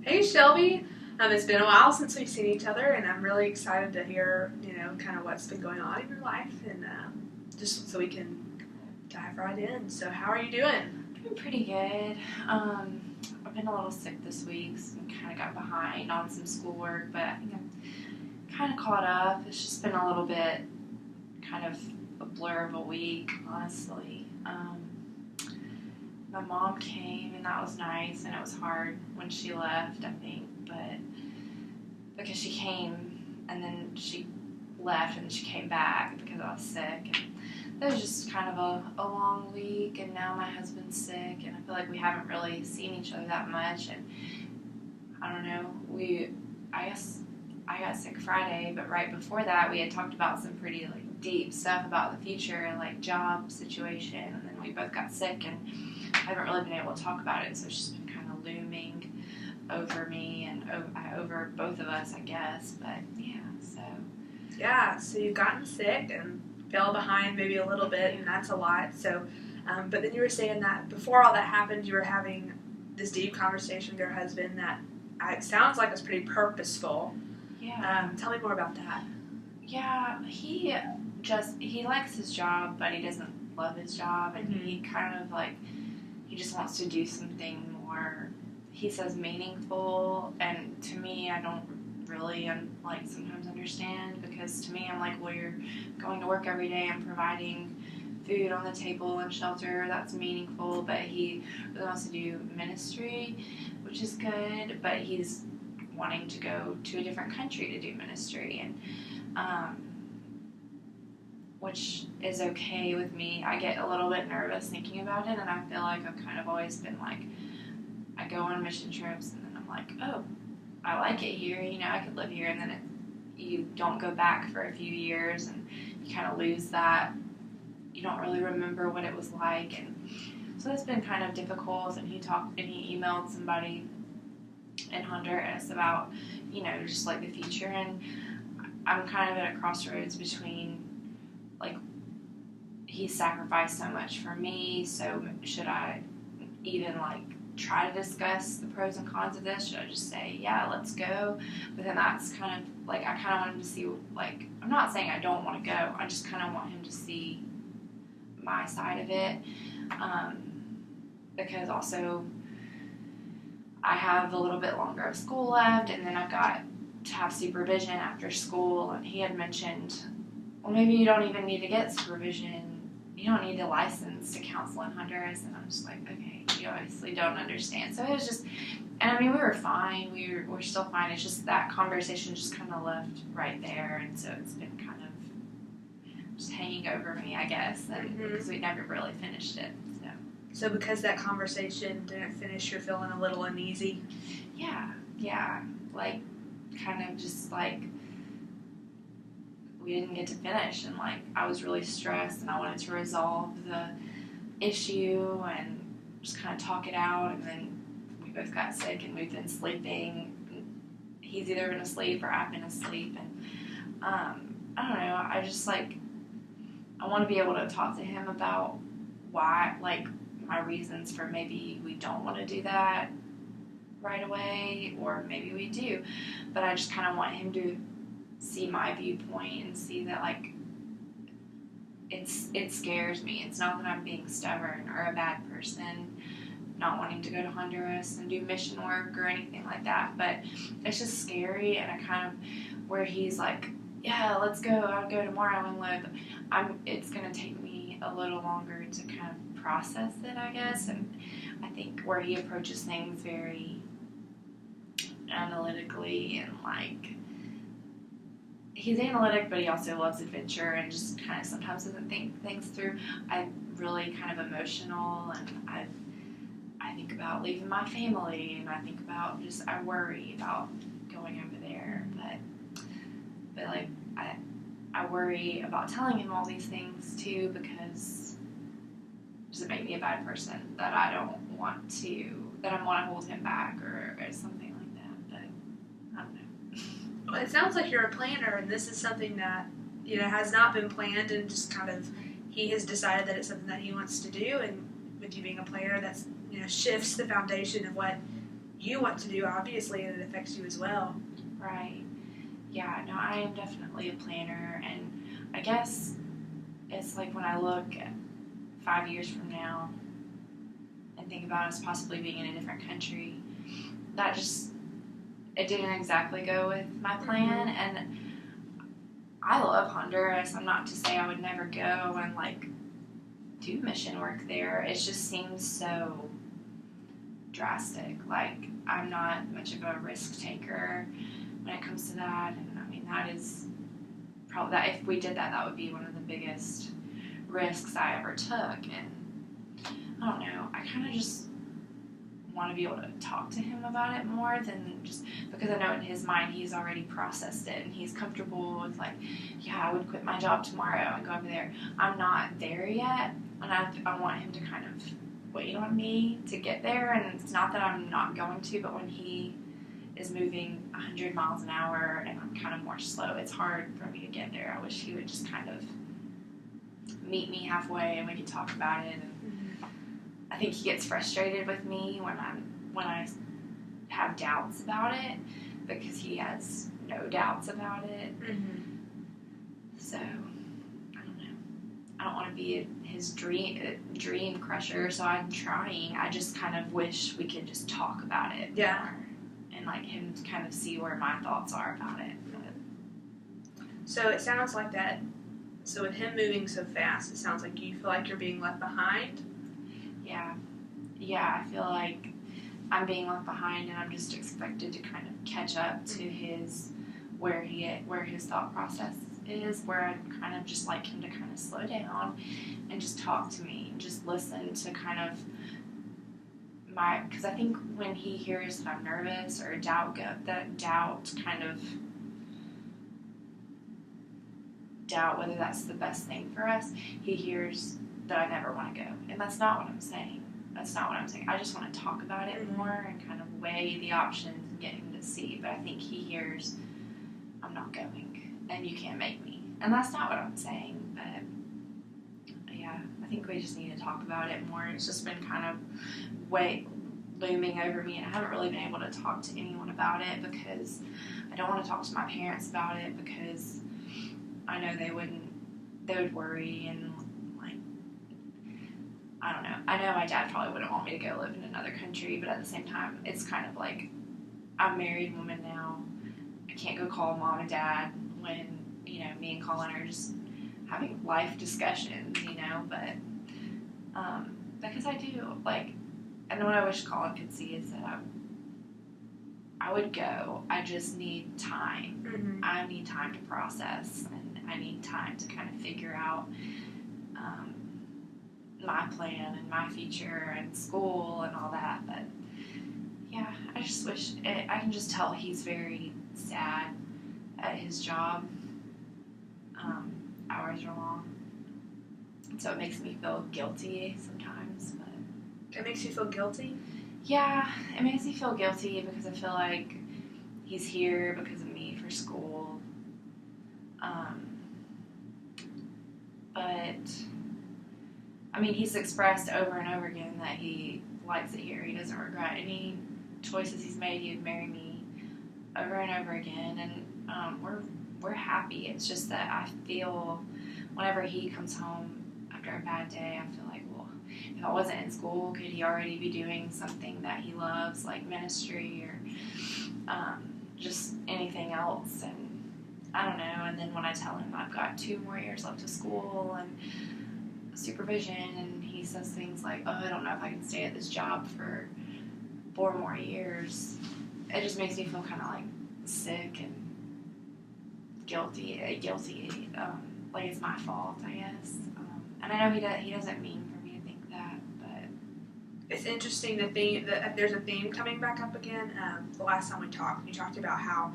Hey Shelby, it's been a while since we've seen each other, and I'm really excited to hear, kind of what's been going on in your life, and just so we can dive right in. So, how are you doing? Doing pretty good. I've been a little sick this week, so I kind of got behind on some schoolwork, but I think I'm kind of caught up. It's just been a little bit kind of a blur of a week, honestly. My mom came, and that was nice, and it was hard when she left, I think, but because she came and then she left and she came back because I was sick. And it was just kind of a long week, and now my husband's sick, and I feel like we haven't really seen each other that much. And I don't know, I guess I got sick Friday, but right before that we had talked about some pretty deep stuff about the future, like job situation, and then we both got sick, and I haven't really been able to talk about it, so it's just been kind of looming over me and over both of us, I guess. But yeah, so. Yeah, so you've gotten sick and fell behind maybe a little bit, and that's a lot. So, but then you were saying that before all that happened, you were having this deep conversation with your husband that it sounds like was pretty purposeful. Yeah. Tell me more about that. Yeah, he likes his job, but he doesn't love his job, and he kind of he just wants to do something more, he says, meaningful, and to me, I don't really sometimes understand, because to me, I'm like, well, you're going to work every day and providing food on the table and shelter, that's meaningful, but he really wants to do ministry, which is good, but he's wanting to go to a different country to do ministry, and which is okay with me. I get a little bit nervous thinking about it, and I feel like I've kind of always been I go on mission trips, and then I'm like, oh, I like it here, I could live here, and then you don't go back for a few years, and you kind of lose that. You don't really remember what it was like, and so it's been kind of difficult. And he emailed somebody in Honduras about, just the future, and I'm kind of at a crossroads between, he sacrificed so much for me, so should I even try to discuss the pros and cons of this? Should I just say, yeah, let's go? But then that's kind of I kind of want him to see, I'm not saying I don't want to go, I just kind of want him to see my side of it, because also I have a little bit longer of school left, and then I've got to have supervision after school, and he had mentioned, well, maybe you don't even need to get supervision, you don't need a license to counsel in Honduras, and I'm just like, okay, you obviously don't understand. So it was just, and I mean, we were fine, we're still fine, it's just that conversation just kind of left right there, and so it's been kind of just hanging over me, I guess, and because we never really finished it. So because that conversation didn't finish, you're feeling a little uneasy? Yeah, kind of just we didn't get to finish, and I was really stressed, and I wanted to resolve the issue and just kind of talk it out, and then we both got sick, and we've been sleeping. He's either been asleep or I've been asleep, and I don't know, I just I want to be able to talk to him about why, my reasons for maybe we don't want to do that right away, or maybe we do, but I just kind of want him to see my viewpoint and see that it scares me. It's not that I'm being stubborn or a bad person not wanting to go to Honduras and do mission work or anything like that, but it's just scary, and I kind of, where he's yeah, let's go, I'll go tomorrow and live, it's going to take me a little longer to kind of process it, I guess. And I think where he approaches things very analytically, and he's analytic, but he also loves adventure and just kind of sometimes doesn't think things through. I'm really kind of emotional, and I think about leaving my family, and I think about I worry about going over there, but I worry about telling him all these things too, because does it make me a bad person that I want to hold him back or something like that, but I don't know. Well, it sounds like you're a planner, and this is something that, has not been planned, and just kind of, he has decided that it's something that he wants to do, and with you being a planner, that's, shifts the foundation of what you want to do, obviously, and it affects you as well. Right. Yeah, no, I am definitely a planner, and I guess it's like when I look at 5 years from now and think about us possibly being in a different country, that just, it didn't exactly go with my plan, and I love Honduras. I'm not to say I would never go and, like, do mission work there. It just seems so drastic. Like, I'm not much of a risk taker when it comes to that, and I mean, that is probably, that if we did that, that would be one of the biggest risks I ever took, and I don't know, I kind of just want to be able to talk to him about it more than just, because I know in his mind he's already processed it and he's comfortable with, like, yeah, I would quit my job tomorrow and go over there. I'm not there yet, and I want him to kind of wait on me to get there, and it's not that I'm not going to, but when he is moving 100 miles an hour and I'm kind of more slow, it's hard for me to get there. I wish he would just kind of meet me halfway and we could talk about it. And I think he gets frustrated with me when I have doubts about it, because he has no doubts about it. So I don't know. I don't want to be his dream crusher, so I'm trying. I just kind of wish we could just talk about it more, and like him to kind of see where my thoughts are about it. But. So it sounds like that. So with him moving so fast, it sounds like you feel like you're being left behind. Yeah, I feel like I'm being left behind, and I'm just expected to kind of catch up to his where his thought process is. Where I'd kind of just like him to kind of slow down and just talk to me, and just listen to kind of because I think when he hears that I'm nervous or doubt whether that's the best thing for us, he hears that I never want to go, and that's not what I'm saying. I just want to talk about it more and kind of weigh the options and get him to see. But I think he hears I'm not going, and you can't make me, and that's not what I'm saying. But yeah, I think we just need to talk about it more. It's just been kind of looming over me, and I haven't really been able to talk to anyone about it because I don't want to talk to my parents about it, because I know they would worry, and like, I don't know. I know my dad probably wouldn't want me to go live in another country, but at the same time, it's kind of like, I'm a married woman now. I can't go call mom and dad when, me and Colin are just having life discussions, but because I do, like, and what I wish Colin could see is that I would go. I just need time. I need time to process, and I need time to kind of figure out my plan and my future and school and all that. But yeah, I just wish I can just tell he's very sad at his job. Hours are long, so it makes me feel guilty sometimes. But it makes you feel guilty? Yeah, it makes me feel guilty because I feel like he's here because of me for school. But I mean, he's expressed over and over again that he likes it here. He doesn't regret any choices he's made. He would marry me over and over again, and we're happy. It's just that I feel whenever he comes home after a bad day, I feel like, well, if I wasn't in school, could he already be doing something that he loves, like ministry or just anything else? And I don't know. And then when I tell him I've got 2 more years left of school and supervision, and he says things like, oh, I don't know if I can stay at this job for 4 more years, it just makes me feel kind of like sick and guilty, like it's my fault, I guess. And I know he doesn't mean for me to think that, but it's interesting that there's a theme coming back up again. The last time we talked, you talked about how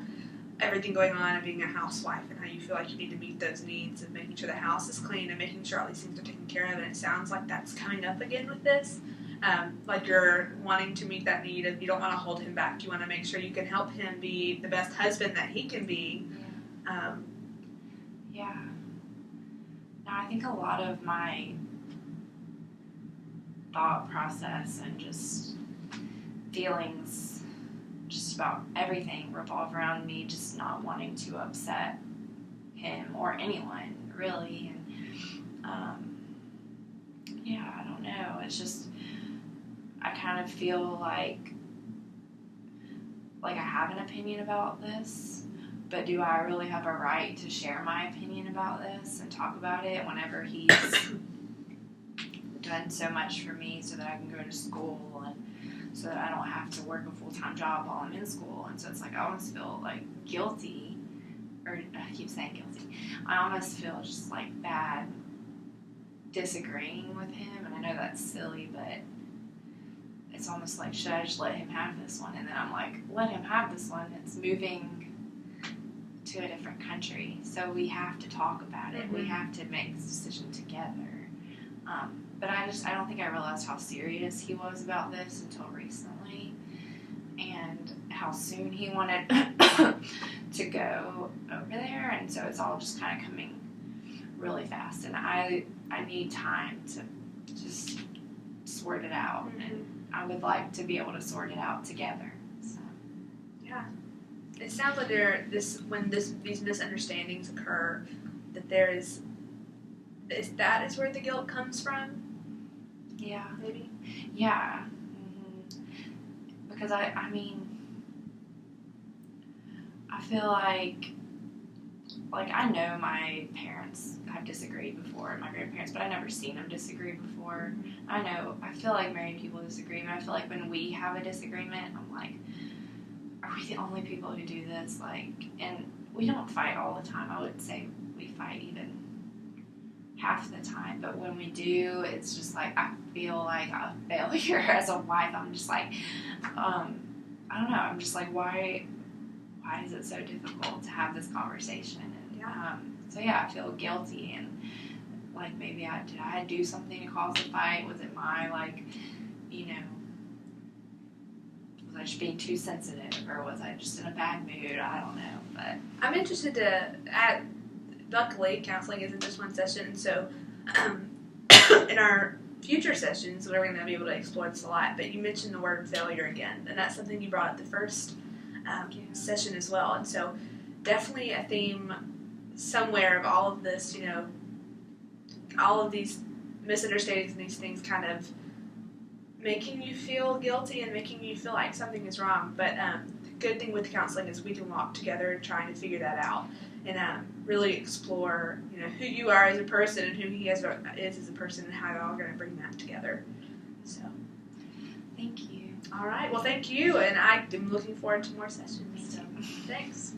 everything going on and being a housewife, and how you feel like you need to meet those needs of making sure the house is clean and making sure all these things are taken care of. And it sounds like that's coming up again with this. Like you're wanting to meet that need, and you don't want to hold him back. You want to make sure you can help him be the best husband that he can be. Yeah. Now, I think a lot of my thought process and just feelings just about everything revolve around me just not wanting to upset him or anyone, really. And yeah, I don't know. It's just, I kind of feel like I have an opinion about this, but do I really have a right to share my opinion about this and talk about it whenever he's done so much for me so that I can go to school and so that I don't have to work a full-time job while I'm in school? And so it's like I almost feel like guilty, or I keep saying guilty. I almost feel just like bad disagreeing with him, and I know that's silly, but it's almost like, should I just let him have this one? And then I'm like, let him have this one. It's moving to a different country, so we have to talk about it. We have to make this decision together. But I don't think I realized how serious he was about this until recently, and how soon he wanted to go over there, and so it's all just kind of coming really fast, and I need time to just sort it out, and I would like to be able to sort it out together. So. Yeah. It sounds like when these misunderstandings occur, that that is where the guilt comes from? Yeah. Maybe? Yeah. Mm-hmm. Because I mean, I feel like I know my parents have disagreed before, my grandparents, but I've never seen them disagree before. I feel like married people disagree, but I feel like when we have a disagreement, I'm like, are we the only people who do this? And we don't fight all the time. I would say we fight even half the time, but when we do, it's just like I feel like a failure as a wife. I'm just like, I don't know. I'm just like, why is it so difficult to have this conversation? And so yeah, I feel guilty, and like maybe did I do something to cause the fight? Was it my was I just being too sensitive, or was I just in a bad mood? I don't know, but I'm interested to add. Luckily, counseling isn't just one session, so in our future sessions, we're going to be able to explore this a lot. But you mentioned the word failure again, and that's something you brought up the first session as well. And so, definitely a theme somewhere of all of this, all of these misunderstandings and these things kind of making you feel guilty and making you feel like something is wrong. But the good thing with counseling is we can walk together trying to figure that out. And really explore, who you are as a person and who he is as a person, and how you're all going to bring that together. So, thank you. All right. Well, thank you, and I am looking forward to more sessions. Me too. So, thanks.